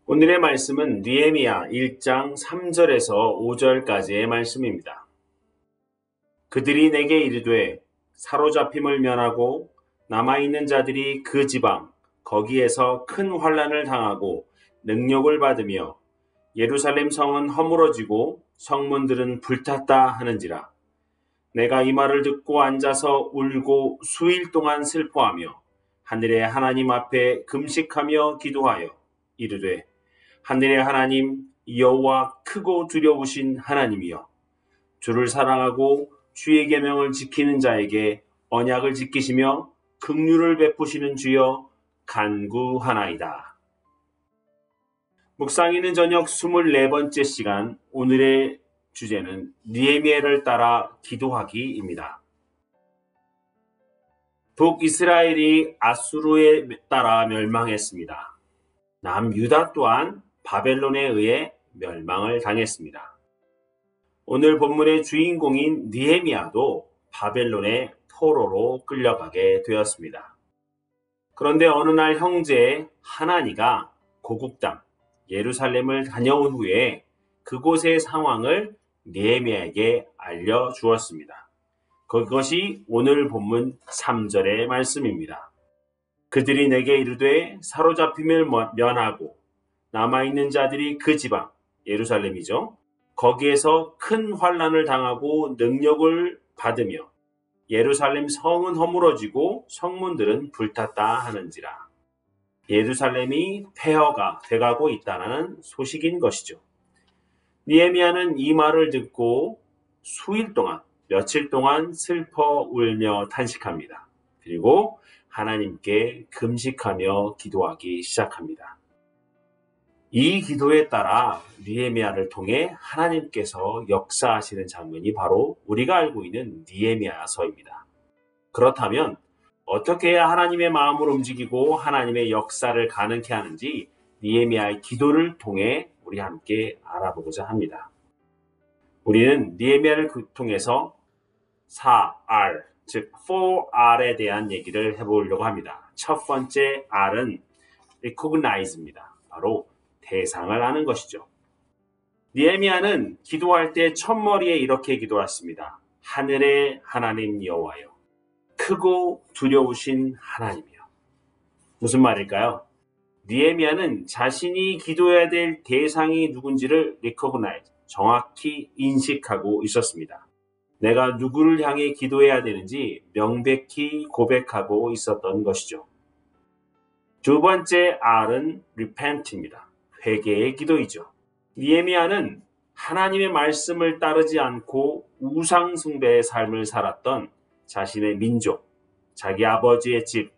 오늘의 말씀은 느헤미야 1장 3절에서 5절까지의 말씀입니다. 그들이 내게 이르되 사로잡힘을 면하고 남아있는 자들이 그 지방 거기에서 큰 환난을 당하고 능욕을 받으며 예루살렘 성은 허물어지고 성문들은 불탔다 하는지라. 내가 이 말을 듣고 앉아서 울고 수일 동안 슬퍼하며 하늘의 하나님 앞에 금식하며 기도하여 이르되 하늘의 하나님 여호와 크고 두려우신 하나님이여, 주를 사랑하고 주의 계명을 지키는 자에게 언약을 지키시며 긍휼을 베푸시는 주여 간구하나이다. 묵상있는 저녁 24번째 시간, 오늘의 주제는 느헤미야를 따라 기도하기입니다. 북이스라엘이 아수르에 따라 멸망했습니다. 남유다 또한 바벨론에 의해 멸망을 당했습니다. 오늘 본문의 주인공인 느헤미야도 바벨론의 포로로 끌려가게 되었습니다. 그런데 어느 날 형제 하나니가 고국 땅 예루살렘을 다녀온 후에 그곳의 상황을 느헤미야에게 알려주었습니다. 그것이 오늘 본문 3절의 말씀입니다. 그들이 내게 이르되 사로잡힘을 면하고 남아있는 자들이 그 지방 예루살렘이죠. 거기에서 큰 환난을 당하고 능력을 받으며 예루살렘 성은 허물어지고 성문들은 불탔다 하는지라. 예루살렘이 폐허가 돼가고 있다는 소식인 것이죠. 느헤미야는 이 말을 듣고 수일 동안 며칠 동안 슬퍼 울며 탄식합니다. 그리고 하나님께 금식하며 기도하기 시작합니다. 이 기도에 따라 느헤미야를 통해 하나님께서 역사하시는 장면이 바로 우리가 알고 있는 느헤미야서입니다. 그렇다면 어떻게 해야 하나님의 마음을 움직이고 하나님의 역사를 가능케 하는지 느헤미야의 기도를 통해 우리 함께 알아보고자 합니다. 우리는 느헤미야를 통해서 4R, 즉 4R에 대한 얘기를 해보려고 합니다. 첫 번째 R은 recognize입니다. 바로 대상을 아는 것이죠. 느헤미야는 기도할 때 첫머리에 이렇게 기도했습니다. 하늘의 하나님 여호와여, 크고 두려우신 하나님이여. 무슨 말일까요? 느헤미야는 자신이 기도해야 될 대상이 누군지를 recognize, 정확히 인식하고 있었습니다. 내가 누구를 향해 기도해야 되는지 명백히 고백하고 있었던 것이죠. 두 번째 R은 repent입니다. 회개의 기도이죠. 느헤미야는 하나님의 말씀을 따르지 않고 우상 숭배의 삶을 살았던 자신의 민족, 자기 아버지의 집,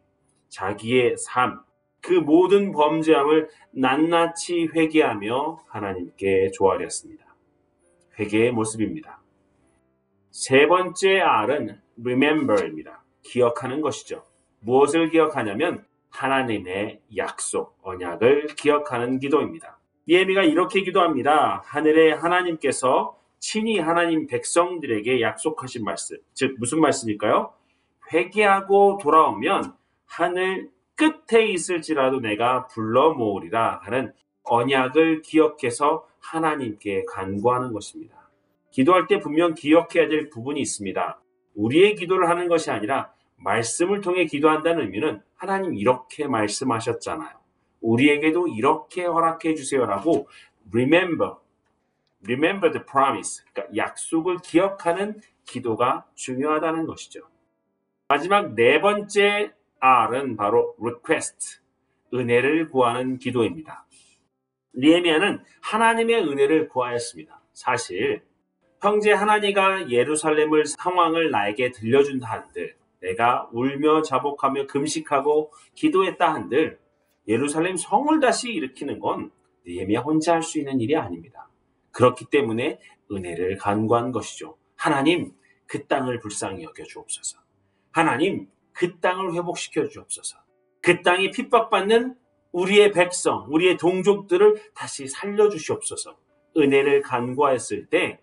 자기의 삶, 그 모든 범죄함을 낱낱이 회개하며 하나님께 조아렸습니다. 회개의 모습입니다. 세 번째 R은 remember입니다. 기억하는 것이죠. 무엇을 기억하냐면 하나님의 약속, 언약을 기억하는 기도입니다. 느헤미야가 이렇게 기도합니다. 하늘의 하나님께서 친히 하나님 백성들에게 약속하신 말씀, 즉 무슨 말씀일까요? 회개하고 돌아오면 하늘 끝에 있을지라도 내가 불러 모으리라 하는 언약을 기억해서 하나님께 간구하는 것입니다. 기도할 때 분명 기억해야 될 부분이 있습니다. 우리의 기도를 하는 것이 아니라 말씀을 통해 기도한다는 의미는 하나님 이렇게 말씀하셨잖아요. 우리에게도 이렇게 허락해 주세요라고 remember the promise, 그러니까 약속을 기억하는 기도가 중요하다는 것이죠. 마지막 네 번째 R은 바로 request, 은혜를 구하는 기도입니다. 느헤미야는 하나님의 은혜를 구하였습니다. 사실 형제 하나니가 예루살렘을 상황을 나에게 들려준다 한들, 내가 울며 자복하며 금식하고 기도했다 한들 예루살렘 성을 다시 일으키는 건 느헤미야 혼자 할 수 있는 일이 아닙니다. 그렇기 때문에 은혜를 간구한 것이죠. 하나님, 그 땅을 불쌍히 여겨 주옵소서. 하나님, 그 땅을 회복시켜 주옵소서. 그 땅이 핍박받는 우리의 백성, 우리의 동족들을 다시 살려주시옵소서. 은혜를 간구하였을 때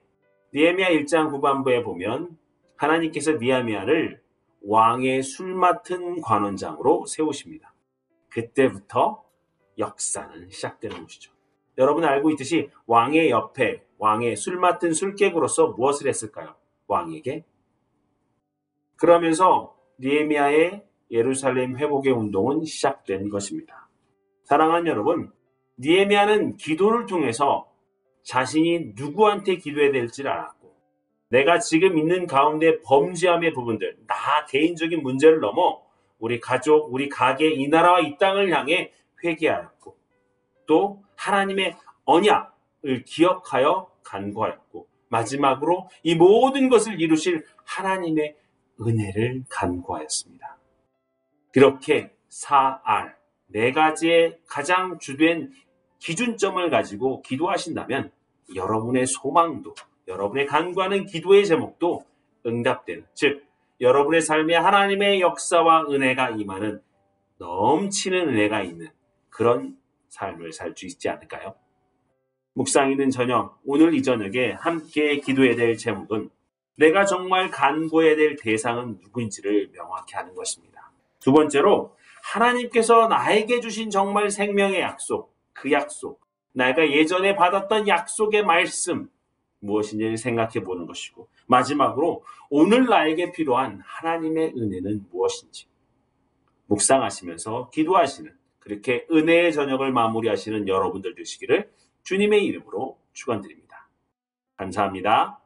느헤미야 1장 후반부에 보면 하나님께서 느헤미야를 왕의 술 맡은 관원장으로 세우십니다. 그때부터 역사는 시작되는 것이죠. 여러분 알고 있듯이 왕의 옆에 왕의 술 맡은 술객으로서 무엇을 했을까요? 왕에게. 그러면서 느헤미야의 예루살렘 회복의 운동은 시작된 것입니다. 사랑하는 여러분, 느헤미야는 기도를 통해서 자신이 누구한테 기도해야 될지를 알았고, 내가 지금 있는 가운데 범죄함의 부분들, 나 개인적인 문제를 넘어 우리 가족, 우리 가게, 이 나라와 이 땅을 향해 회개하였고, 또 하나님의 언약을 기억하여 간구하였고, 마지막으로 이 모든 것을 이루실 하나님의 은혜를 간구하였습니다. 그렇게 4R, 네 가지의 가장 주된 기준점을 가지고 기도하신다면 여러분의 소망도, 여러분의 간구하는 기도의 제목도 응답되는, 즉 여러분의 삶에 하나님의 역사와 은혜가 임하는 넘치는 은혜가 있는 그런 삶을 살 수 있지 않을까요? 묵상 있는 저녁, 오늘 이 저녁에 함께 기도해야 될 제목은 내가 정말 간구해야 될 대상은 누구인지를 명확히 하는 것입니다. 두 번째로 하나님께서 나에게 주신 정말 생명의 약속, 그 약속, 내가 예전에 받았던 약속의 말씀 무엇인지를 생각해 보는 것이고, 마지막으로 오늘 나에게 필요한 하나님의 은혜는 무엇인지 묵상하시면서 기도하시는, 그렇게 은혜의 저녁을 마무리하시는 여러분들 되시기를 주님의 이름으로 축원드립니다. 감사합니다.